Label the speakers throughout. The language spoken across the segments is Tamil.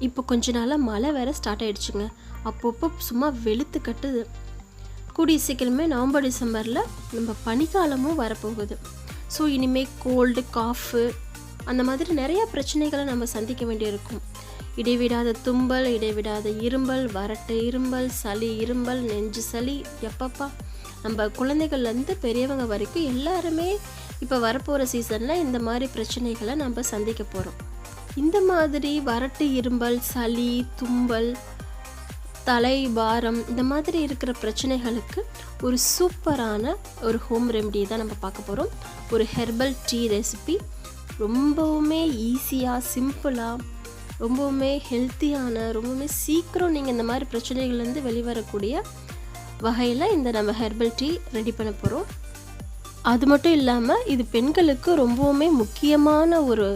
Speaker 1: இப்போ கொஞ்ச நாளாக மழை வேறு ஸ்டார்ட் ஆகிடுச்சுங்க. அப்பப்போ சும்மா வெளுத்து கட்டுது. கூடிய சீக்கிரமே நவம்பர் டிசம்பரில் நம்ம பனிக்காலமும் வரப்போகுது. ஸோ இனிமேல் கோல்டு காஃபு அந்த மாதிரி நிறையா பிரச்சனைகளை நம்ம சந்திக்க வேண்டியிருக்கும். இடைவிடாத தும்பல், இடைவிடாத இருமல், வறட்டு இருமல், சளி இருமல், நெஞ்சு சளி, எப்பப்பா நம்ம குழந்தைகள்லேருந்து பெரியவங்க வரைக்கும் எல்லாருமே இப்போ வரப்போகிற சீசனில் இந்த மாதிரி பிரச்சனைகளை நம்ம சந்திக்க போகிறோம். இந்த மாதிரி வறட்டு இருமல், சளி, தும்பல், தலை பாரம் இந்த மாதிரி இருக்கிற பிரச்சனைகளுக்கு ஒரு சூப்பரான ஒரு ஹோம் ரெமெடி தான் நம்ம பார்க்க போகிறோம். ஒரு ஹெர்பல் டீ ரெசிபி, ரொம்பவுமே ஈஸியாக, சிம்பிளாக, ரொம்பவுமே ஹெல்த்தியான, ரொம்பவுமே சீக்கிரம் நீங்கள் இந்த மாதிரி பிரச்சனைகள்லேருந்து வெளிவரக்கூடிய வகையில் இந்த நம்ம ஹெர்பல் டீ ரெடி பண்ண போகிறோம். அது மட்டும் இல்லாமல் இது பெண்களுக்கு ரொம்பவுமே முக்கியமான ஒரு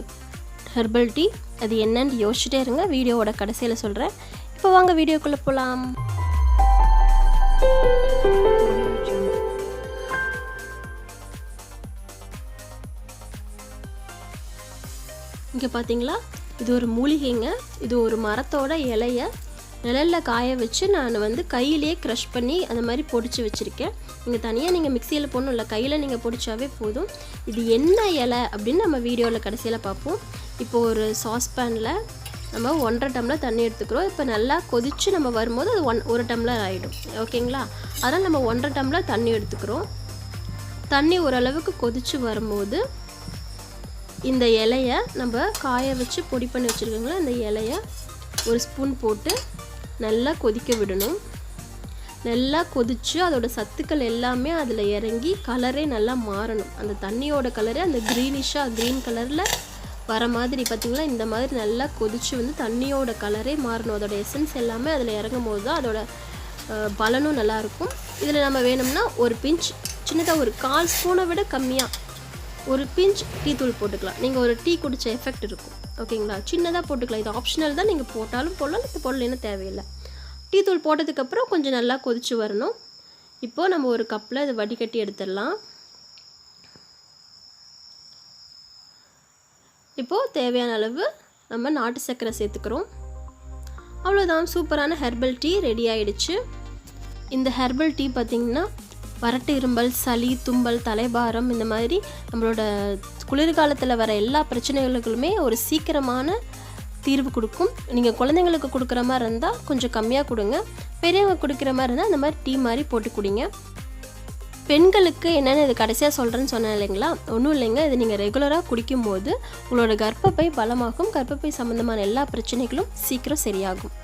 Speaker 1: ஹெர்பல் டீ. அது என்னன்னு யோசிச்சுட்டே இருங்க, வீடியோவோட கடைசியில் சொல்கிறேன். இப்போ வாங்க வீடியோக்குள்ளே போகலாம். இங்கே பார்த்தீங்களா, இது ஒரு மூலிகைங்க. இது ஒரு மரத்தோட இலையை நிழலில் காய வச்சு நான் கையிலே க்ரஷ் பண்ணி அந்த மாதிரி பொடிச்சு வச்சுருக்கேன். நீங்கள் தனியாக நீங்கள் மிக்சியில் போடணும் இல்லை, கையில் நீங்கள் பொடிச்சாவே போதும். இது என்ன இலை அப்படின்னு நம்ம வீடியோவில் கடைசியில் பார்ப்போம். இப்போது ஒரு சாஸ்பேனில் நம்ம 1.5 டம்ளர் தண்ணி எடுத்துக்கிறோம். இப்போ நல்லா கொதித்து நம்ம வரும்போது அது 1 டம்ளர் ஆகிடும். ஓகேங்களா? அதனால் நம்ம 1.5 டம்ளர் தண்ணி எடுத்துக்கிறோம். தண்ணி ஓரளவுக்கு கொதித்து வரும்போது இந்த இலையை நம்ம காய வச்சு பொடி பண்ணி வச்சுருக்கோங்களா, அந்த இலையை ஒரு ஸ்பூன் போட்டு நல்லா கொதிக்க விடணும். நல்லா கொதித்து அதோட சத்துக்கள் எல்லாமே அதில் இறங்கி கலரே நல்லா மாறணும். அந்த தண்ணியோட கலரே அந்த க்ரீன் கலரில் வர மாதிரி பார்த்திங்களா, இந்த மாதிரி நல்லா கொதித்து தண்ணியோட கலரே மாறணும். அதோட எசன்ஸ் எல்லாமே அதில் இறங்கும் போது தான் அதோட பலனும் நல்லாயிருக்கும். இதில் நம்ம வேணும்னா ஒரு பிஞ்ச் சின்னதாக ஒரு 1/4 ஸ்பூனை விட கம்மியாக ஒரு பிஞ்ச் டீ தூள் போட்டுக்கலாம். நீங்கள் ஒரு டீ குடித்த எஃபெக்ட் இருக்கும். ஓகேங்களா? சின்னதாக போட்டுக்கலாம். இது ஆப்ஷனல் தான், நீங்கள் போட்டாலும் போடலாம், இது போடலைன்னா தேவையில்லை. டீ தூள் போட்டதுக்கப்புறம் கொஞ்சம் நல்லா கொதித்து வரணும். இப்போது நம்ம ஒரு கப்பில் இதை வடிகட்டி எடுத்துடலாம். இப்போது தேவையான அளவு நம்ம நாட்டு சர்க்கரை சேர்த்துக்கிறோம். அவ்வளோதான், சூப்பரான ஹெர்பல் டீ ரெடி ஆகிடுச்சு. இந்த ஹெர்பல் டீ பார்த்திங்கன்னா வறட்டு இருமல், சளி, தும்பல், தலைபாரம் இந்த மாதிரி நம்மளோட குளிர்காலத்தில் வர எல்லா பிரச்சனைகளுக்குமே ஒரு சீக்கிரமான தீர்வு கொடுக்கும். நீங்கள் குழந்தைங்களுக்கு கொடுக்குற மாதிரி இருந்தால் கொஞ்சம் கம்மியாக கொடுங்க. பெரியவங்க கொடுக்குற மாதிரி இருந்தால் அந்த மாதிரி டீ மாதிரி போட்டு குடிங்க. பெண்களுக்கு என்னென்னு இது கடைசியாக சொல்கிறேன்னு சொன்னேன் இல்லைங்களா, ஒன்றும் இல்லைங்க. இது நீங்கள் ரெகுலராக குடிக்கும்போது உங்களோட கர்ப்பப்பை பலமாகும். கர்ப்பப்பை சம்மந்தமான எல்லா பிரச்சனைகளும் சீக்கிரம் சரியாகும்.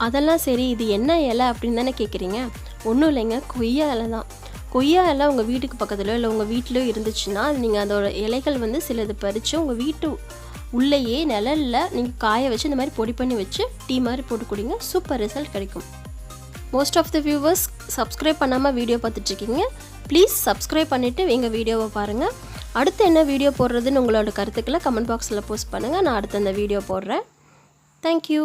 Speaker 1: அதெல்லாம் சரி, இது என்ன இலை அப்படின்னு தானே கேட்குறீங்க. ஒன்றும் இல்லைங்க, கொய்யா இலை தான். கொய்யா இலை உங்கள் வீட்டுக்கு பக்கத்தில் இல்லை உங்கள் வீட்டிலையோ இருந்துச்சுன்னா நீங்கள் அதோட இலைகள் சிலது பறித்து உங்கள் வீட்டு உள்ளேயே நிழலில் நீங்கள் காய வச்சு இந்த மாதிரி பொடி பண்ணி வச்சு டீ மாதிரி போட்டு குடிங்க. சூப்பர் ரிசல்ட் கிடைக்கும். Most of the viewers subscribe பண்ணாமல் வீடியோ பார்த்துட்ருக்கீங்க. ப்ளீஸ் சப்ஸ்கிரைப் பண்ணிவிட்டு எங்கள் வீடியோவை பாருங்கள். அடுத்து என்ன வீடியோ போடுறதுன்னு உங்களோட கருத்துக்களை கமெண்ட் பாக்ஸில் போஸ்ட் பண்ணுங்கள். நான் அடுத்து அந்த வீடியோ போடுறேன். தேங்க்யூ.